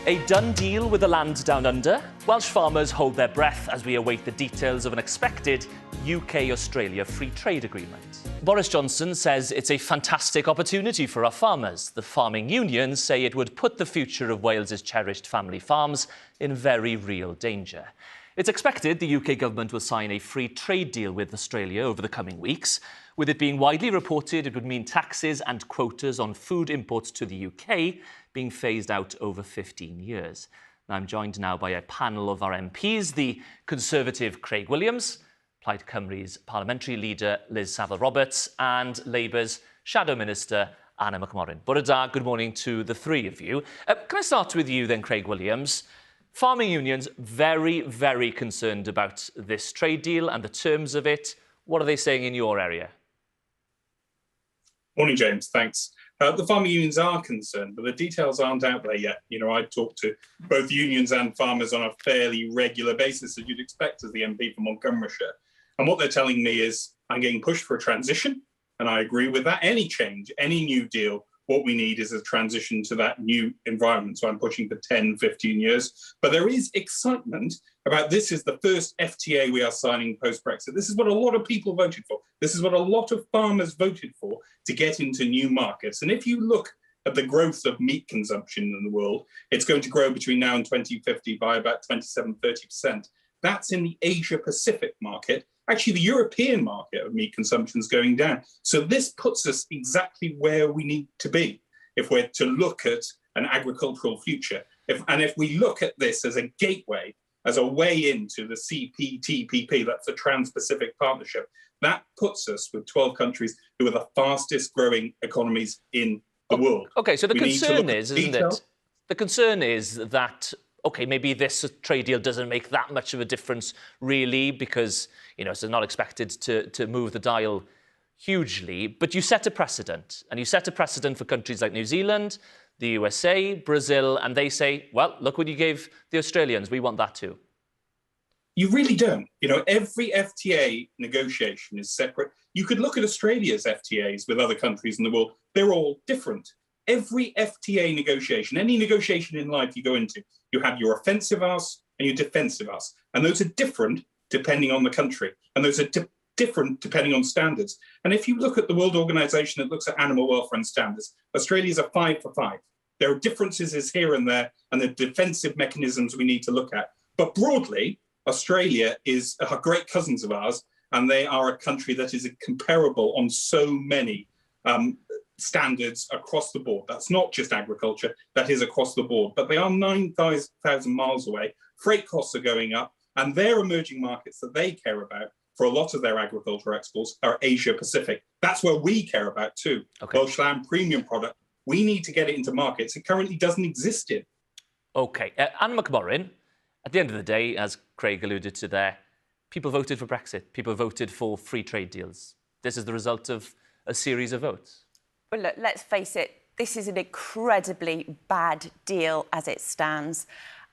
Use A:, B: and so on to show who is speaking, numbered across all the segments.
A: A done deal with the land down under? Welsh farmers hold their breath as we await the details of an expected UK-Australia free trade agreement. Boris Johnson says it's a fantastic opportunity for our farmers. The farming unions say it would put the future of Wales's cherished family farms in very real danger. It's expected the UK government will sign a free trade deal with Australia over the coming weeks. With it being widely reported, it would mean taxes and quotas on food imports to the UK being phased out over 15 years. Now, I'm joined now by a panel of our MPs, the Conservative Craig Williams, Plaid Cymru's Parliamentary Leader Liz Saville-Roberts, and Labour's Shadow Minister Anna McMorrin. Bore da, good morning to the three of you. Can I start with you then, Craig Williams? Farming unions very, very concerned about this trade deal and the terms of it. What are they saying in your area?
B: Morning, James. Thanks. The farming unions are concerned, but the details aren't out there yet. You know, I talk to both unions and farmers on a fairly regular basis, as you'd expect as the MP for Montgomeryshire. And what they're telling me is I'm getting pushed for a transition, and I agree with that. Any change, any new deal, what we need is a transition to that new environment. So I'm pushing for 10, 15 years. But there is excitement about this is the first FTA we are signing post-Brexit. This is what a lot of people voted for. This is what a lot of farmers voted for to get into new markets. And if you look at the growth of meat consumption in the world, it's going to grow between now and 2050 by about 27, 30%. That's in the Asia-Pacific market. Actually, the European market of meat consumption is going down. So this puts us exactly where we need to be if we're to look at an agricultural future. If we look at this as a gateway, as a way into the CPTPP, that's the Trans-Pacific Partnership, that puts us with 12 countries who are the fastest growing economies in the world.
A: Okay, so the concern is, isn't it? The concern is that OK, maybe this trade deal doesn't make that much of a difference, really, because, you know, it's not expected to move the dial hugely. But you set a precedent, and you set a precedent for countries like New Zealand, the USA, Brazil, and they say, well, look what you gave the Australians. We want that too.
B: You really don't. You know, every FTA negotiation is separate. You could look at Australia's FTAs with other countries in the world. They're all different. Every FTA negotiation, any negotiation in life you go into, you have your offensive ask and your defensive ask. And those are different depending on the country. And those are different depending on standards. And if you look at the World Organization that looks at animal welfare and standards, Australia's a 5 for 5. There are differences here and there, and the defensive mechanisms we need to look at. But broadly, Australia are great cousins of ours, and they are a country that is comparable on so many standards across the board. That's not just agriculture, that is across the board. But they are 9,000 miles away. Freight costs are going up, and their emerging markets that they care about for a lot of their agricultural exports are Asia Pacific. That's where we care about too. Okay. Welsh Lamb premium product. We need to get it into markets it currently doesn't exist in.
A: OK. Anna McMorrin, at the end of the day, as Craig alluded to there, people voted for Brexit. People voted for free trade deals. This is the result of a series of votes.
C: Well, look, let's face it, this is an incredibly bad deal as it stands.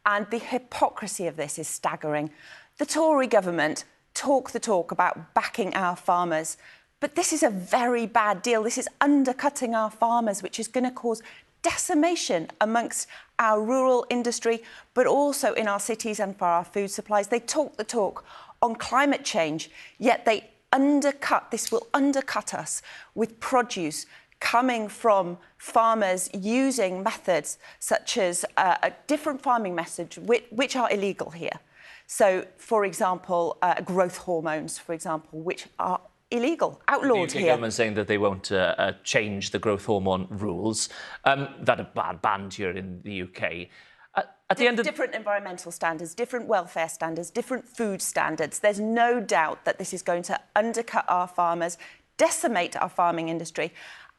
C: And the hypocrisy of this is staggering. The Tory government talk the talk about backing our farmers, but this is a very bad deal. This is undercutting our farmers, which is going to cause decimation amongst our rural industry, but also in our cities and for our food supplies. They talk the talk on climate change, yet they this will undercut us with produce coming from farmers using methods such as a different farming method, which are illegal here. So, for example, growth hormones, for example, which are illegal, outlawed
A: the UK
C: here.
A: government saying that they won't change the growth hormone rules that are banned here in the UK. At the end of
C: different environmental standards, different welfare standards, different food standards. There's no doubt that this is going to undercut our farmers, decimate our farming industry.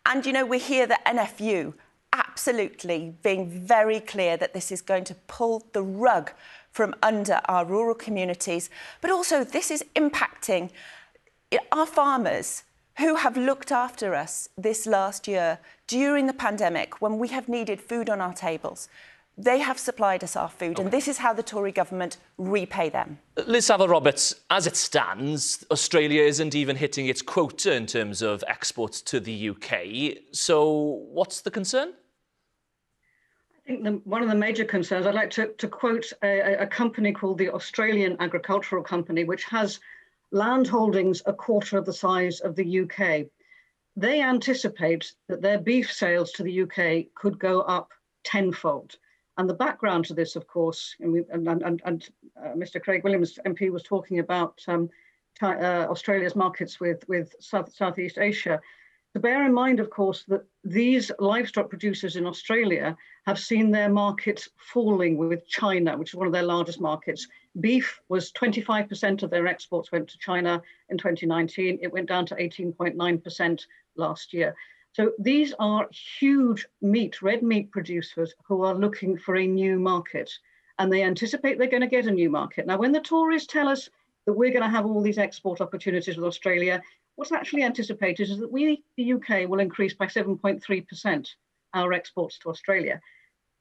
C: And, you know, we hear the NFU absolutely being very clear that this is going to pull the rug from under our rural communities. But also this is impacting our farmers who have looked after us this last year during the pandemic when we have needed food on our tables. They have supplied us our food, and this is how the Tory government repay them.
A: Liz Saville-Roberts, as it stands, Australia isn't even hitting its quota in terms of exports to the UK. So what's the concern?
D: I think one of the major concerns, I'd like to quote a company called the Australian Agricultural Company, which has land holdings a quarter of the size of the UK. They anticipate that their beef sales to the UK could go up tenfold. And the background to this, of course, Mr. Craig Williams, MP, was talking about Australia's markets with Southeast Asia. To bear in mind, of course, that these livestock producers in Australia have seen their markets falling with China, which is one of their largest markets. Beef was 25% of their exports went to China in 2019. It went down to 18.9% last year. So these are huge red meat producers who are looking for a new market, and they anticipate they're going to get a new market. Now, when the Tories tell us that we're going to have all these export opportunities with Australia, what's actually anticipated is that we, the UK, will increase by 7.3% our exports to Australia.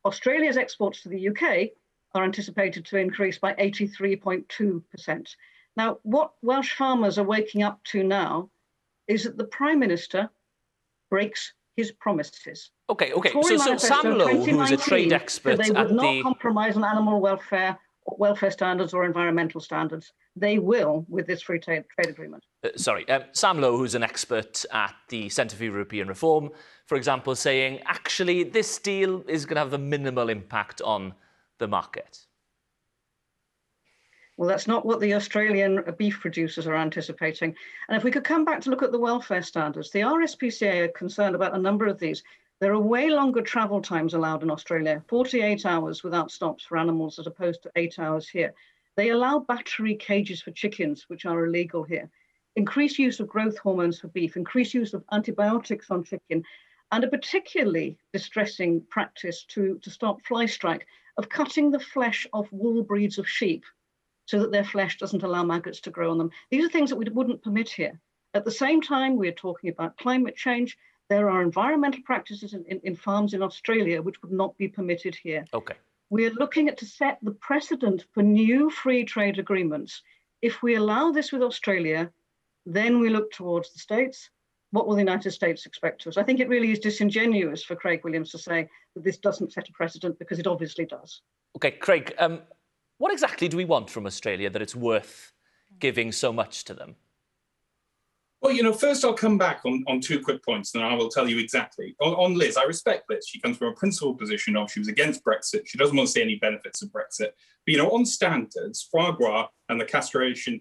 D: Australia's exports to the UK are anticipated to increase by 83.2%. Now, what Welsh farmers are waking up to now is that the Prime Minister breaks his promises.
A: Okay. So Sam Lowe, who's a trade expert
D: they would not compromise on animal welfare standards or environmental standards. They will with this free trade agreement.
A: Sam Lowe, who's an expert at the Centre for European Reform, for example, saying, actually, this deal is going to have a minimal impact on the market.
D: Well, that's not what the Australian beef producers are anticipating. And if we could come back to look at the welfare standards, the RSPCA are concerned about a number of these. There are way longer travel times allowed in Australia, 48 hours without stops for animals as opposed to 8 hours here. They allow battery cages for chickens, which are illegal here. Increased use of growth hormones for beef, increased use of antibiotics on chicken, and a particularly distressing practice to stop fly strike of cutting the flesh off wool breeds of sheep so that their flesh doesn't allow maggots to grow on them. These are things that we wouldn't permit here. At the same time, we're talking about climate change. There are environmental practices in farms in Australia which would not be permitted here.
A: Okay.
D: We're looking at to set the precedent for new free trade agreements. If we allow this with Australia, then we look towards the States. What will the United States expect of us? I think it really is disingenuous for Craig Williams to say that this doesn't set a precedent, because it obviously does.
A: Okay, Craig, what exactly do we want from Australia that it's worth giving so much to them?
B: Well, first I'll come back on two quick points, and I will tell you exactly. On Liz, I respect Liz. She comes from a principled position of she was against Brexit. She doesn't want to see any benefits of Brexit. But, on standards, foie gras and the castration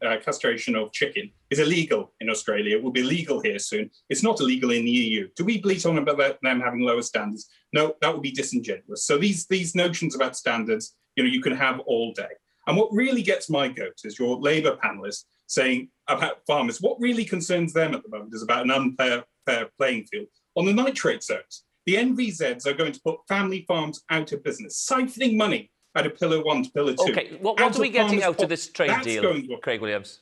B: of chicken is illegal in Australia. It will be legal here soon. It's not illegal in the EU. Do we bleat on about them having lower standards? No, that would be disingenuous. So these notions about standards, you can have all day. And what really gets my goat is your Labour panellists saying about farmers, what really concerns them at the moment is about an unfair playing field. On the nitrate zones, the NVZs are going to put family farms out of business, siphoning money out of Pillar 1 to Pillar 2.
A: Okay, what are we getting out of this trade deal, Craig Williams?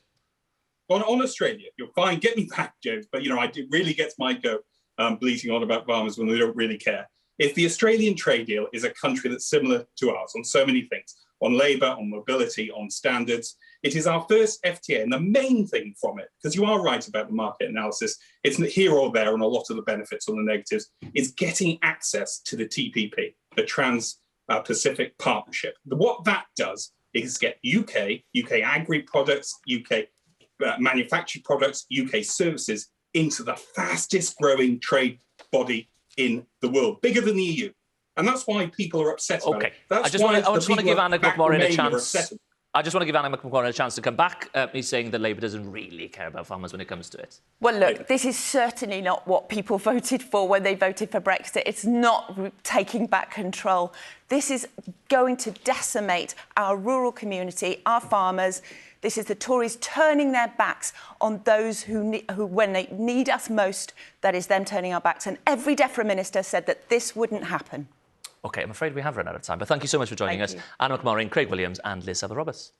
B: On Australia, you're fine, get me back, James, but it really gets my goat bleating on about farmers when they don't really care. If the Australian trade deal is a country that's similar to ours on so many things, on labour, on mobility, on standards, it is our first FTA. And the main thing from it, because you are right about the market analysis, it's here or there, and a lot of the benefits or the negatives, is getting access to the TPP, the Trans-Pacific Partnership. What that does is get UK agri products, UK manufactured products, UK services into the fastest growing trade body in the world, bigger than the EU. And that's why people are upset about it.
A: I just want to give Anna McMorrin a chance. I just want to give Anna McMorrin a chance to come back. He's saying that Labour doesn't really care about farmers when it comes to it.
C: Well, look, this is certainly not what people voted for when they voted for Brexit. It's not taking back control. This is going to decimate our rural community, our farmers. This is the Tories turning their backs on those who when they need us most, that is them turning our backs. And every DEFRA minister said that this wouldn't happen.
A: OK, I'm afraid we have run out of time, but thank you so much for joining us. Anna McMorrin, Craig Williams and Liz Saville-Roberts.